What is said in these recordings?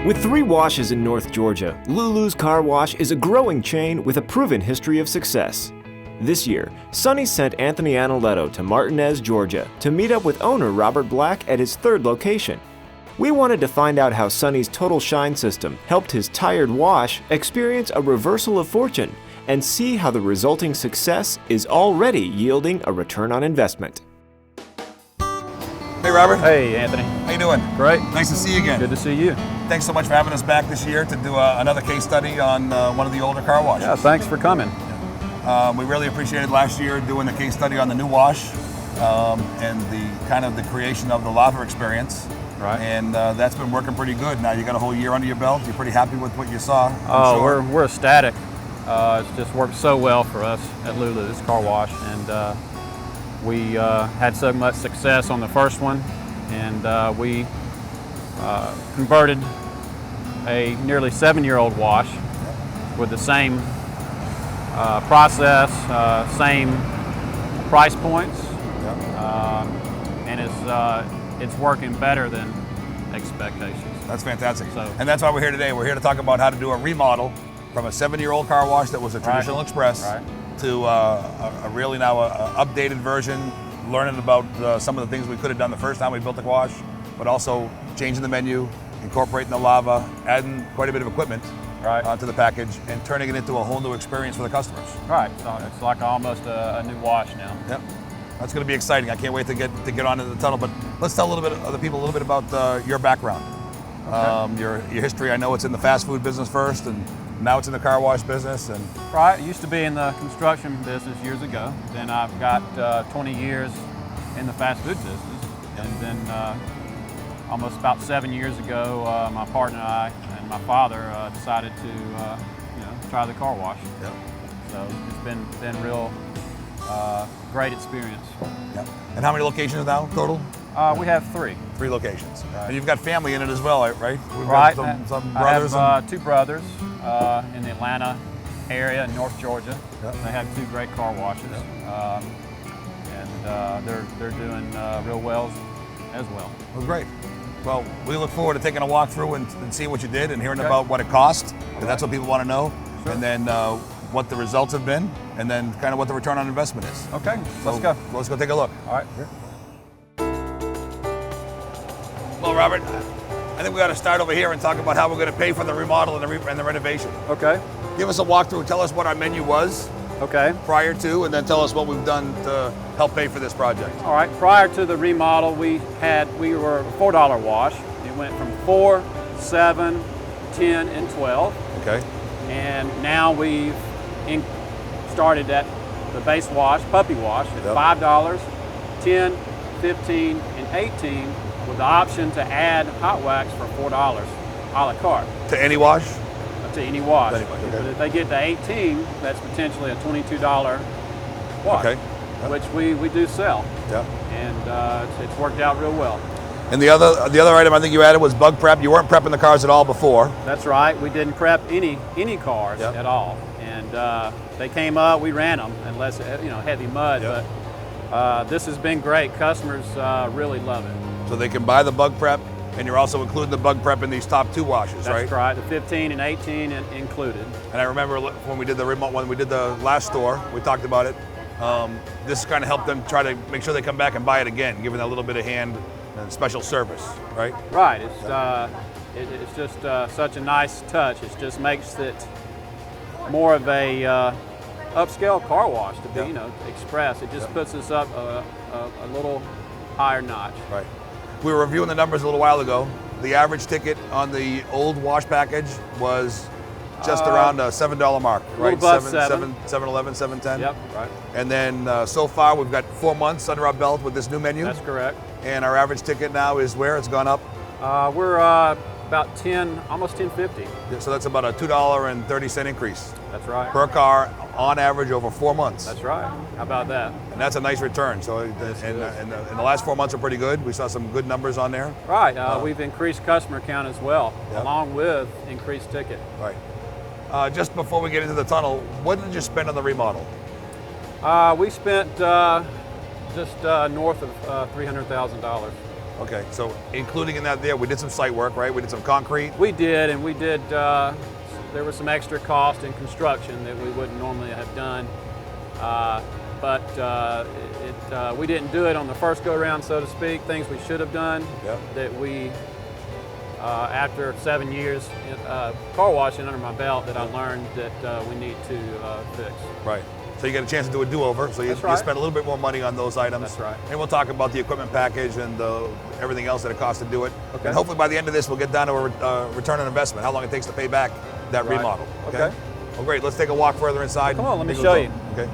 With 3 washes in North Georgia, Lulu's Car Wash is a growing chain with a proven history of success. This year, Sonny sent Anthony Analetto to Martinez, Georgia to meet up with owner Robert Black at his 3rd location. We wanted to find out how Sonny's Total Shine system helped his tired wash experience a reversal of fortune and see how the resulting success is already yielding a return on investment. Hey Robert. Hey Anthony. How you doing? Great. Nice to see you again. Good to see you. Thanks so much for having us back this year to do another case study on one of the older car washes. Yeah, thanks for coming. We really appreciated last year doing the case study on the new wash and the kind of the creation of the lava experience. Right. And that's been working pretty good. Now you got a whole year under your belt. You're pretty happy with what you saw. Oh, sure. we're ecstatic. It's just worked so well for us at Lulu's Car Wash, and we had so much success on the first one, and we converted a nearly 7-year-old wash with the same process, same price points, and it's working better than expectations. That's fantastic. And that's why we're here today. We're here to talk about how to do a remodel from a 7-year-old car wash that was a traditional express to a really now a updated version, learning about some of the things we could have done the first time we built the wash, but also changing the menu, incorporating the lava, adding quite a bit of equipment onto the package, and turning it into a whole new experience for the customers. Right, so it's like almost a new wash now. Yep, that's going to be exciting. I can't wait to get on into the tunnel. But let's tell the people a little bit about your background, your history. I know it's in the fast food business first, and now it's in the car wash business. And right, used to be in the construction business years ago. Then I've got 20 years in the fast food business, and then almost about 7 years ago, my partner and I and my father decided to try the car wash. Yep. So it's been real great experience. Yep. And how many locations now total? We have 3. 3 locations. Right. And you've got family in it as well, right? We've right. got some brothers. I have 2 brothers in the Atlanta area in North Georgia. Yep. They have 2 great car washes, and they're doing real well as well. Well, great. Well, we look forward to taking a walk through and seeing what you did and hearing about what it cost, because that's what people want to know, and then what the results have been, and then kind of what the return on investment is. Okay, so let's go. Let's go take a look. All right. Well, Robert, I think we got to start over here and talk about how we're going to pay for the remodel and the renovation. Okay. Give us a walkthrough. Tell us what our menu was. Okay. Prior to, and then tell us what we've done to help pay for this project. All right. Prior to the remodel, we were a $4 wash. It went from 4, 7, 10, and 12. Okay. And now we've started at the base wash, puppy wash, at $5, 10, 15, and 18, with the option to add hot wax for $4 a la carte. To any wash? To any wash. Okay. But if they get to 18, that's potentially a $22 wash, which we do sell. Yeah. And it's worked out real well. And the other item I think you added was bug prep. You weren't prepping the cars at all before. That's right. We didn't prep any cars at all. And they came up, we ran them, unless heavy mud. But this has been great. Customers really love it. So they can buy the bug prep, and you're also including the bug prep in these top 2 washes, right? That's right. The 15 and 18 included. And I remember when we did the last store, we talked about it. This kind of helped them try to make sure they come back and buy it again, giving a little bit of hand and special service, right? Right. It's just such a nice touch. It just makes it more of a upscale car wash to be, express. It just puts us up a little higher notch. Right. We were reviewing the numbers a little while ago. The average ticket on the old wash package was just around a $7 mark, right? Above $7.11, $7.10. Yep, right. And then so far we've got 4 months under our belt with this new menu. That's correct. And our average ticket now is where? It's gone up? We're about 10, almost 10.50. Yeah, so that's about a $2.30 increase. That's right. Per car on average over 4 months. That's right. How about that? And that's a nice return. So and the last 4 months are pretty good. We saw some good numbers on there. Right. We've increased customer count as well, along with increased ticket. Right. Just before we get into the tunnel, what did you spend on the remodel? We spent just north of $300,000. Okay, so including in that there, we did some site work, right? We did some concrete. We did, and we did, there was some extra cost in construction that we wouldn't normally have done. But we didn't do it on the first go-around, so to speak, things we should have done that we, after 7 years car washing under my belt, that I learned that we need to fix. Right. So you get a chance to do a do-over, so you spend a little bit more money on those items. That's right. And we'll talk about the equipment package and everything else that it costs to do it. Okay. And hopefully by the end of this, we'll get down to a return on investment, how long it takes to pay back that remodel. Okay? Well, great. Let's take a walk further inside. Come on, let me show you. Okay.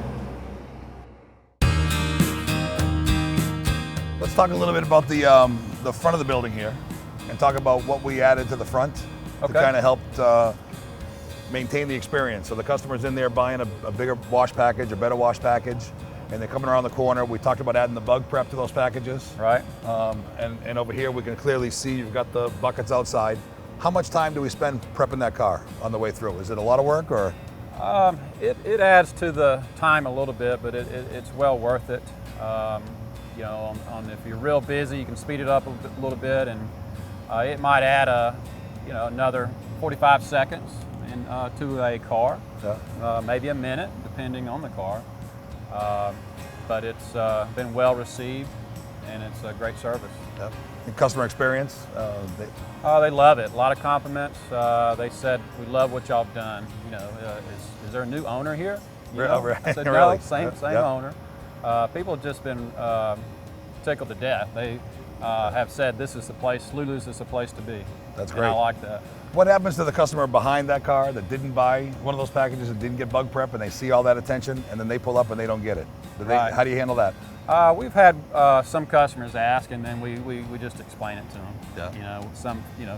Let's talk a little bit about the front of the building here and talk about what we added to the front to kind of help maintain the experience. So the customer's in there buying a bigger wash package, a better wash package, and they're coming around the corner. We talked about adding the bug prep to those packages. Right. And over here we can clearly see you've got the buckets outside. How much time do we spend prepping that car on the way through? Is it a lot of work or? It adds to the time a little bit, but it's well worth it. You know, if you're real busy, you can speed it up a little bit, and it might add another 45 seconds to a car, maybe a minute, depending on the car. But it's been well received, and it's a great service. Yep. And customer experience? They love it. A lot of compliments. They said, "We love what y'all have done. You know, is there a new owner here?" You know? Right. I said, "No, Really? same owner." People have just been tickled to death. They have said, "This is the place. Lulu's is the place to be." That's great. And I like that. What happens to the customer behind that car that didn't buy one of those packages and didn't get bug prep, and they see all that attention, and then they pull up and they don't get it? Right. How do you handle that? We've had some customers ask, and then we just explain it to them. Yeah. You know,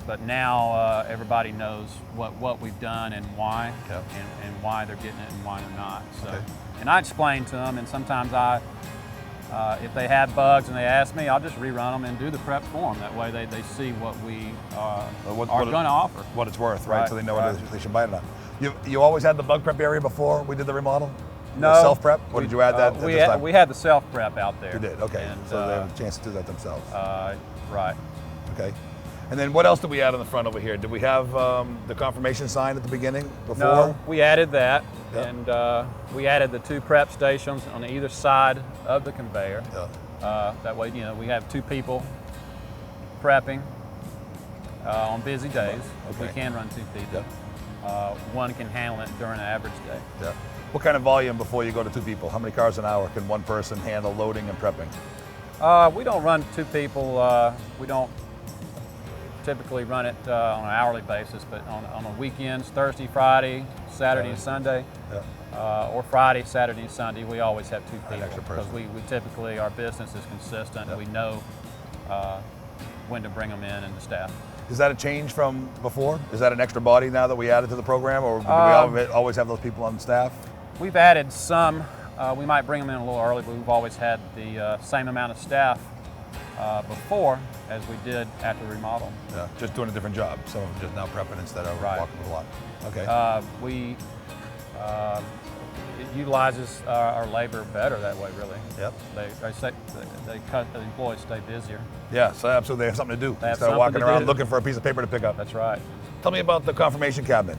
but now everybody knows what we've done and why, and why they're getting it and why they're not. So, and I explain to them, and sometimes if they have bugs and they ask me, I'll just rerun them and do the prep for them. That way they see what we are going to offer. What it's worth, right? So they know whether they should buy it or not. You always had the bug prep area before we did the remodel? No. The self-prep? Or did you add that at this time? We had the self-prep out there. You did, okay. And, so they have a chance to do that themselves. Right. Okay. And then what else did we add on the front over here? Did we have the confirmation sign at the beginning before? No, we added that. Yep. And we added the 2 prep stations on either side of the conveyor. Yeah. That way, you know, we have 2 people prepping on busy days. Okay. We can run 2 people. Yep. One can handle it during an average day. Yeah. What kind of volume before you go to 2 people? How many cars an hour can one person handle loading and prepping? We don't run 2 people. We don't typically run it on an hourly basis, but on the weekends, Thursday, Friday, Saturday, and Sunday, or Friday, Saturday, and Sunday, we always have 2 people because we typically, our business is consistent. And we know when to bring them in and the staff. Is that a change from before? Is that an extra body now that we added to the program, or do we always have those people on staff? We've added some. We might bring them in a little early, but we've always had the same amount of staff before as we did after the remodel. Yeah, just doing a different job. Some of them just now prepping instead of walking with a lot. Okay. It utilizes our labor better that way, really. Yep. The employees stay busier. Yeah, so absolutely, they have something to do. They have Instead of walking something to around do. looking for a piece of paper to pick up. That's right. Tell me about the confirmation cabinet.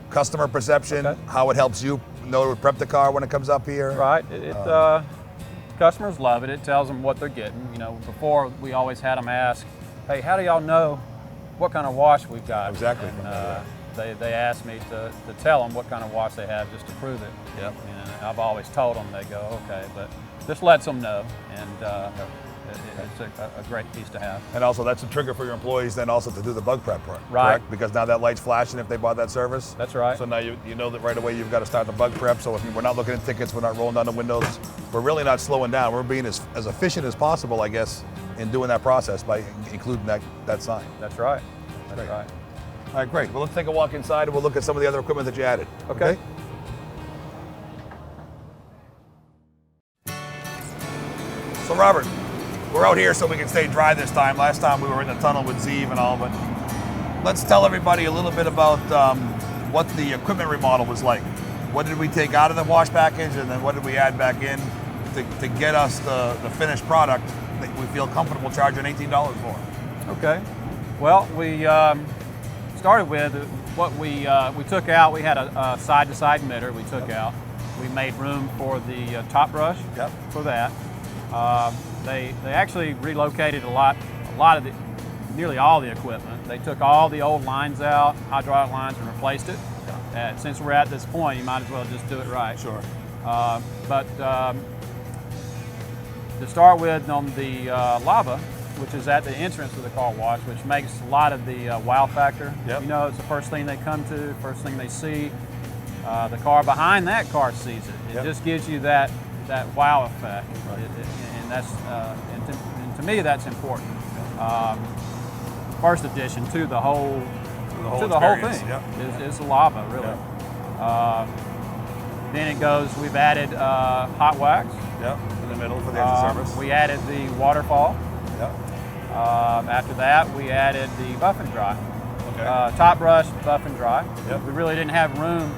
Customer perception, how it helps you know to prep the car when it comes up here. Right. Customers love it. It tells them what they're getting. You know, before we always had them ask, "Hey, how do y'all know what kind of wash we've got?" Exactly. And, they asked me to tell them what kind of wash they have just to prove it. Yep. And I've always told them. They go, "Okay," but this lets them know, and it's a great piece to have. And also, that's a trigger for your employees then also to do the bug prep part, right? Correct? Because now that light's flashing if they bought that service. That's right. So now you know that right away you've got to start the bug prep. So we're not looking at tickets, we're not rolling down the windows. We're really not slowing down. We're being as efficient as possible, I guess, in doing that process by including that sign. That's right. That's great. right. All right, great. Well, let's take a walk inside and we'll look at some of the other equipment that you added. Okay. So Robert, we're out here so we can stay dry this time. Last time we were in the tunnel with Zeev and all, but let's tell everybody a little bit about what the equipment remodel was like. What did we take out of the wash package, and then what did we add back in to get us the finished product that we feel comfortable charging $18 for. Okay. Well, we started with what we took out. We had a side-to-side emitter we took out. We made room for the top brush for that. They actually relocated a lot of the, nearly all the equipment. They took all the old lines out, hydraulic lines, and replaced it. Since we're at this point, you might as well just do it right. Sure. But to start with, on the lava, which is at the entrance of the car wash, which makes a lot of the wow factor. Yep. You know, it's the first thing they come to, first thing they see. The car behind that car sees it. It just gives you that wow effect, right. And that's and to me that's important. First addition to the whole thing is the lava, really. Then it goes. We've added hot wax. In the middle for the extra service. We added the waterfall. Yep. After that, we added the buff and dry. Okay. Top brush, buff and dry. Yep. We really didn't have room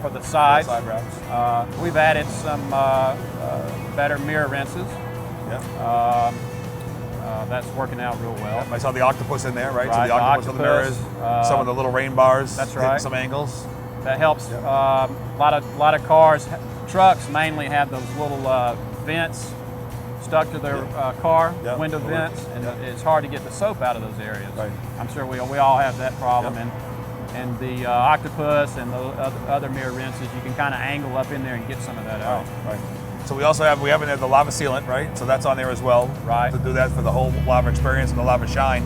for the sides. Side wraps. We've added some better mirror rinses. Yep. That's working out real well. Yep. I saw the octopus in there, right? Right, So the octopus with the mirrors, some of the little rain bars. That's hitting right. some angles. That helps. Yep. A lot of cars, trucks mainly have those little vents stuck to their car, window vents, and it's hard to get the soap out of those areas. Right. I'm sure we all have that problem. And the octopus and the other mirror rinses, you can kind of angle up in there and get some of that out. Right. So we haven't had the lava sealant, right? So that's on there as well. Right. To do that for the whole lava experience and the lava shine.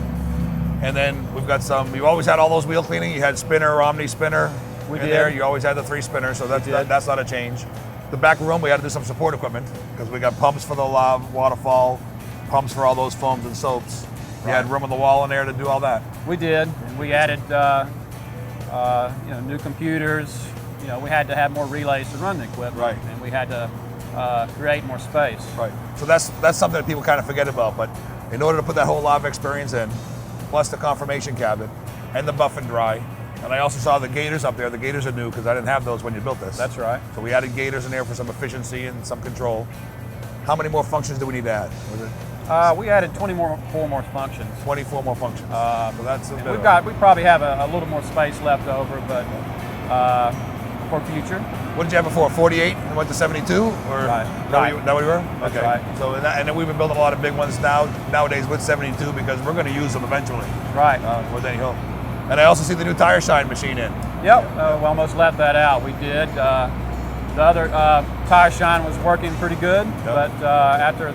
And then we've got we've always had all those wheel cleaning. You had spinner, Omni spinner there. You always had the 3 spinners, so that's not a change. The back room, we had to do some support equipment because we got pumps for the lava, waterfall, pumps for all those foams and soaps. You had room on the wall in there to do all that. We did, and we added new computers. We had to have more relays to run the equipment, Right. and we had to create more space. Right. So that's something that people kind of forget about. But in order to put that whole lava experience in, plus the confirmation cabinet and the buff and dry, and I also saw the gators up there. The gators are new because I didn't have those when you built this. That's right. So we added gators in there for some efficiency and some control. How many more functions do we need to add? Was it We added 24 more functions. 24 more functions. So that's a bit we probably have a little more space left over, but for future. What did you have before? 48 and went to 72? Or Right. That what we were? That's okay. right. So and then we've been building a lot of big ones nowadays with 72 because we're going to use them eventually. Right. With any hope. And I also see the new tire shine machine in. Yep. We almost left that out. We did. The other tire shine was working pretty good, but after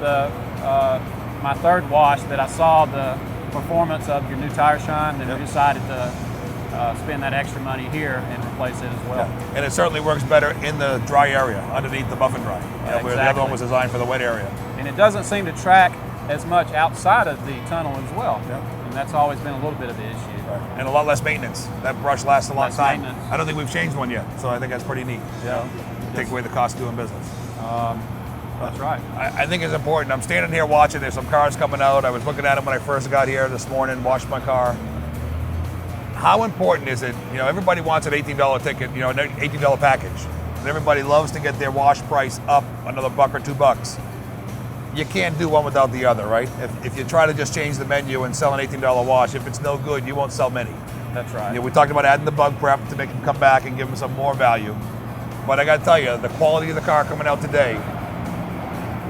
my third wash, that I saw the performance of your new tire shine, then we decided to spend that extra money here and replace it as well. Yeah. And it certainly works better in the dry area underneath the buff and dry, where the other one was designed for the wet area. And it doesn't seem to track as much outside of the tunnel as well. Yeah. And that's always been a little bit of the issue. Right. And a lot less maintenance. That brush lasts a long Less time. maintenance. I don't think we've changed one yet, so I think that's pretty neat. Yeah. Take away the cost of doing business. That's right. I think it's important. I'm standing here watching. There's some cars coming out. I was looking at them when I first got here this morning, washed my car. How important is it? Everybody wants an $18 ticket, an $18 package. And everybody loves to get their wash price up another $1 or $2. You can't do one without the other, right? If you try to just change the menu and sell an $18 wash, if it's no good, you won't sell many. That's right. We talked about adding the bug prep to make them come back and give them some more value. But I got to tell you, the quality of the car coming out today,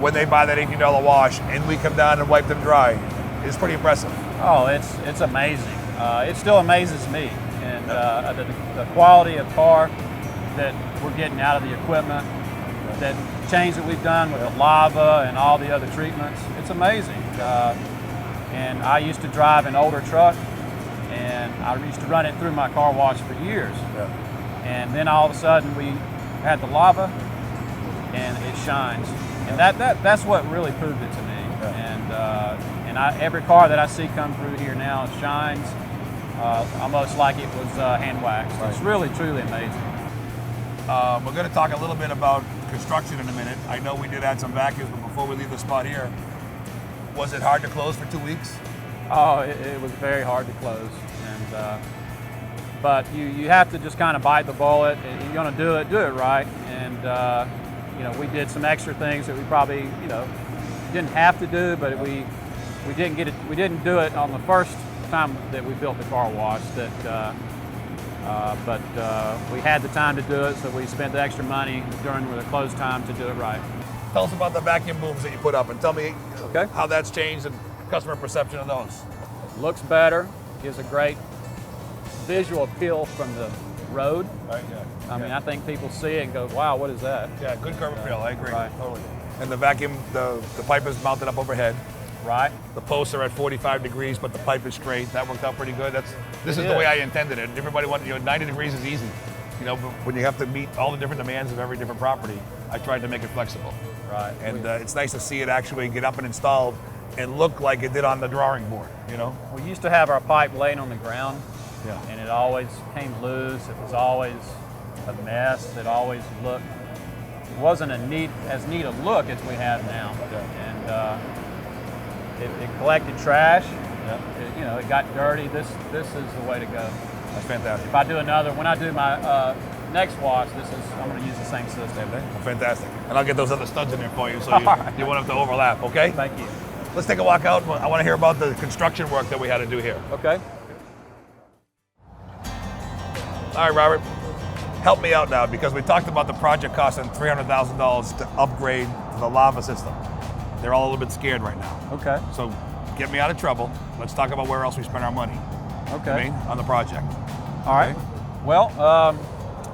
when they buy that $18 wash and we come down and wipe them dry, is pretty impressive. Oh, it's amazing. It still amazes me, and the quality of car that we're getting out of the equipment, that change that we've done with the lava and all the other treatments, it's amazing. And I used to drive an older truck, and I used to run it through my car wash for years. Yeah. And then all of a sudden we had the lava, and it shines. And that's what really proved it to me. Yeah. And every car that I see come through here now shines almost like it was hand waxed. Right. It's really, truly amazing. We're going to talk a little bit about construction in a minute. I know we did add some vacuums, but before we leave the spot here, was it hard to close for 2 weeks? Oh, it was very hard to close. And but you have to just kind of bite the bullet. If you're going to do it right. And we did some extra things that we probably didn't have to do, but we didn't do it on the first time that we built the car wash. But we had the time to do it, so we spent the extra money during the close time to do it right. Tell us about the vacuum booms that you put up, and tell me how that's changed and customer perception of those. It looks better, gives a great visual appeal from the road. Right, I mean, I think people see it and go, wow, what is that? Yeah, good curb appeal, I agree. Right. Totally. And the vacuum, the pipe is mounted up overhead. Right. The posts are at 45 degrees, but the pipe is straight. That worked out pretty good. This is the way I intended it. Everybody wanted, 90 degrees is easy. But when you have to meet all the different demands of every different property, I tried to make it flexible. Right. And it's nice to see it actually get up and installed and look like it did on the drawing board, We used to have our pipe laying on the ground, Yeah. and it always came loose. It was always a mess. It always looked, it wasn't as neat a look as we have now. Yeah. And it collected trash. Yeah. It got dirty. This is the way to go. That's fantastic. If I do when I do my next wash, I'm going to use the same system. Same thing? Well, fantastic. And I'll get those other studs in there for you so you won't have to overlap, okay? Thank you. Let's take a walk out. I want to hear about the construction work that we had to do here. Okay. All right, Robert, help me out now, because we talked about the project costing $300,000 to upgrade the lava system. They're all a little bit scared right now. Okay. So get me out of trouble. Let's talk about where else we spend our money. Okay. On the project. All right. Well,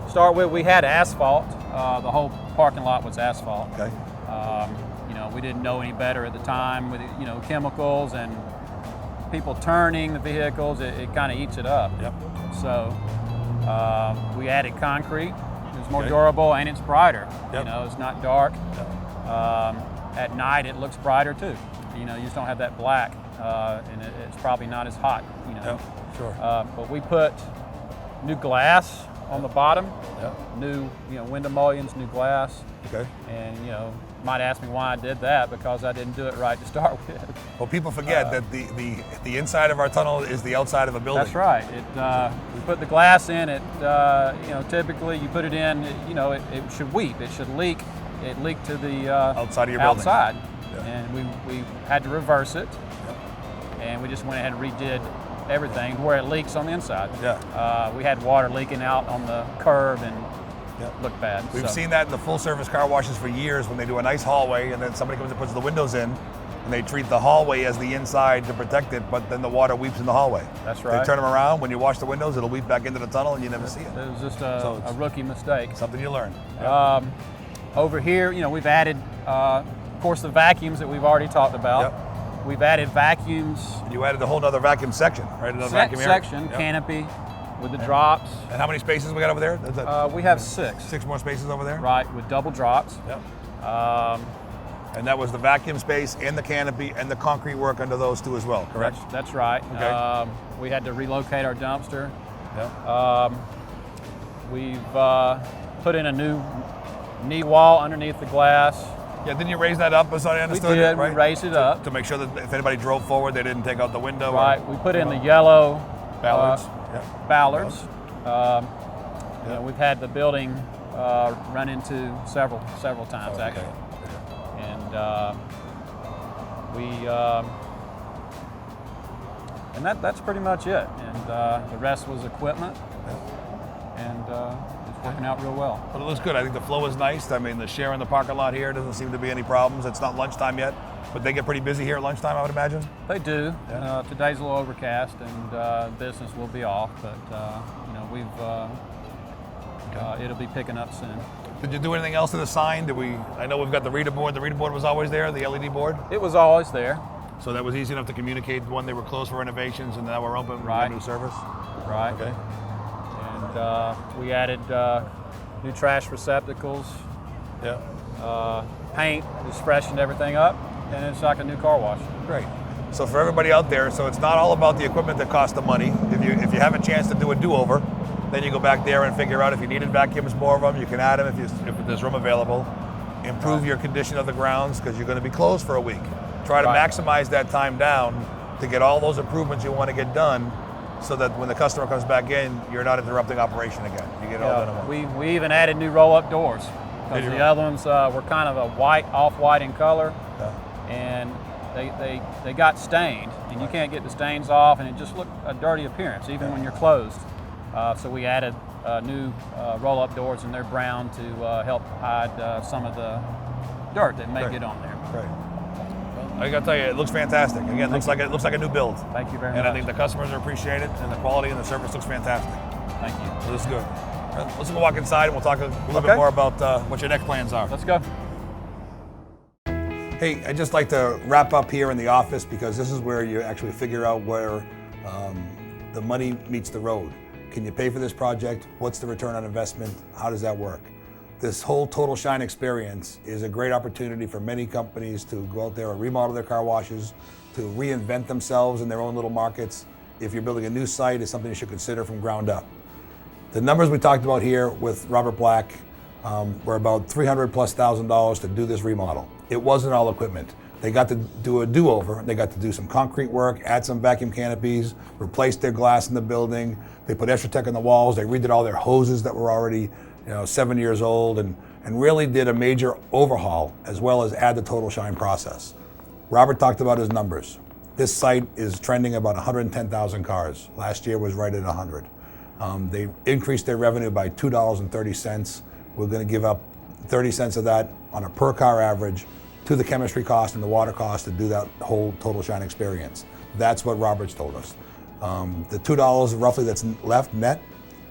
start with, we had asphalt. The whole parking lot was asphalt. Okay. We didn't know any better at the time with chemicals and people turning the vehicles. It kind of eats it up. Yep. So we added concrete. It's more durable and it's brighter. Yep. It's not dark. Yep. At night it looks brighter too. You just don't have that black, and it's probably not as hot. Yep. Sure. But we put new glass on the bottom. Yep. New, window mullions, new glass. Okay. And might ask me why I did that, because I didn't do it right to start with. Well, people forget that the inside of our tunnel is the outside of a building. That's right. We put the glass in. Typically you put it in. It should weep. It should leak. It leaked to the outside of your building. Outside, Yeah. and we had to reverse it. Yep. And we just went ahead and redid everything where it leaks on the inside. Yeah. We had water leaking out on the curb and Yep. looked bad. We've seen that in the full service car washes for years, when they do a nice hallway and then somebody comes and puts the windows in, and they treat the hallway as the inside to protect it, but then the water weeps in the hallway. That's right. They turn them around, when you wash the windows, it'll weep back into the tunnel and you never see it. It was just a rookie mistake. Something you learn. Over here, we've added, of course, the vacuums that we've already talked about. Yep. We've added vacuums. You added a whole other vacuum section, right? Another vacuum area. Section, Yep. canopy with the drops. And how many spaces we got over there? We have 6. 6 more spaces over there? Right, with double drops. Yep. And that was the vacuum space and the canopy and the concrete work under those two as well, correct? That's right. Okay. We had to relocate our dumpster. Yep. We've put in a new knee wall underneath the glass. Yeah, didn't you raise that up, as I understood? We did. Right? We raised it up. To make sure that if anybody drove forward, they didn't take out the window. Right. We put in the yellow Ballards. ballards. We've had the building run into several times, actually. And that's pretty much it. And the rest was equipment. And it's working out real well. But it looks good. I think the flow is nice. I mean, the share in the parking lot here doesn't seem to be any problems. It's not lunchtime yet, but they get pretty busy here at lunchtime, I would imagine. They do. Yeah. Today's a little overcast, and business will be off. But it'll be picking up soon. Did you do anything else to the sign? I know we've got the reader board. The reader board was always there, the LED board. It was always there. So that was easy enough to communicate when they were closed for renovations and now we're open. Right. New service. Right. Okay. And we added new trash receptacles. Yeah. Paint, just freshened everything up, and it's like a new car wash. Great. So for everybody out there, so it's not all about the equipment that costs the money. If you have a chance to do a do-over, then you go back there and figure out if you needed vacuums, more of them, you can add them if there's room available. Improve your condition of the grounds, because you're going to be closed for a week. Try to maximize that time down to get all those improvements you want to get done, so that when the customer comes back in, you're not interrupting operation again. You get it all done at once. We even added new roll-up doors, because the other ones were kind of a white, off-white in color. Yeah. and they got stained, and you can't get the stains off, and it just looked a dirty appearance even when you're closed. So we added new roll-up doors, and they're brown to help hide some of the dirt that may get on there. I gotta tell you, it looks fantastic. Again, it looks like a new build. Thank you very much. And I think the customers are appreciating it, and the quality and the service looks fantastic. Thank you. So this is good. Let's go walk inside, and we'll talk a little bit more about what your next plans are. Let's go. Hey, I'd just like to wrap up here in the office, because this is where you actually figure out where the money meets the road. Can you pay for this project? What's the return on investment? How does that work? This whole Total Shine experience is a great opportunity for many companies to go out there and remodel their car washes, to reinvent themselves in their own little markets. If you're building a new site, it's something you should consider from ground up. The numbers we talked about here with Robert Black were about $300,000+ to do this remodel. It wasn't all equipment. They got to do a do-over. They got to do some concrete work, add some vacuum canopies, replace their glass in the building. They put Extra Tech on the walls. They redid all their hoses that were already 7 years old, and really did a major overhaul, as well as add the Total Shine process. Robert talked about his numbers. This site is trending about 110,000 cars. Last year was right at 100. They increased their revenue by $2.30. We're going to give up 30 cents of that on a per car average to the chemistry cost and the water cost to do that whole Total Shine experience. That's what Robert's told us. The $2 roughly that's left net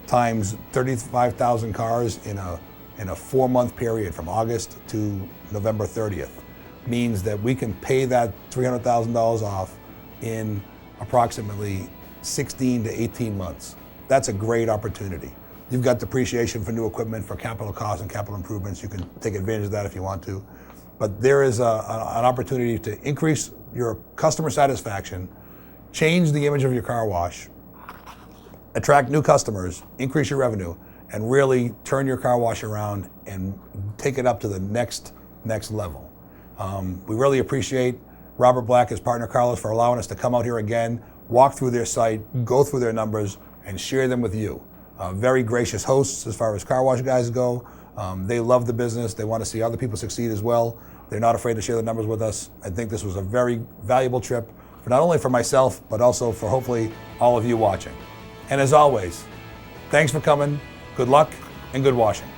times 35,000 cars in a 4-month period from August to November 30th means that we can pay that $300,000 off in approximately 16 to 18 months. That's a great opportunity. You've got depreciation for new equipment, for capital costs and capital improvements. You can take advantage of that if you want to. But there is an opportunity to increase your customer satisfaction, change the image of your car wash, attract new customers, increase your revenue, and really turn your car wash around and take it up to the next level. We really appreciate Robert Black, his partner Carlos, for allowing us to come out here again, walk through their site, go through their numbers, and share them with you. Very gracious hosts as far as car wash guys go. They love the business. They want to see other people succeed as well. They're not afraid to share the numbers with us. I think this was a very valuable trip, for not only for myself, but also for hopefully all of you watching. And as always, thanks for coming, good luck, and good washing.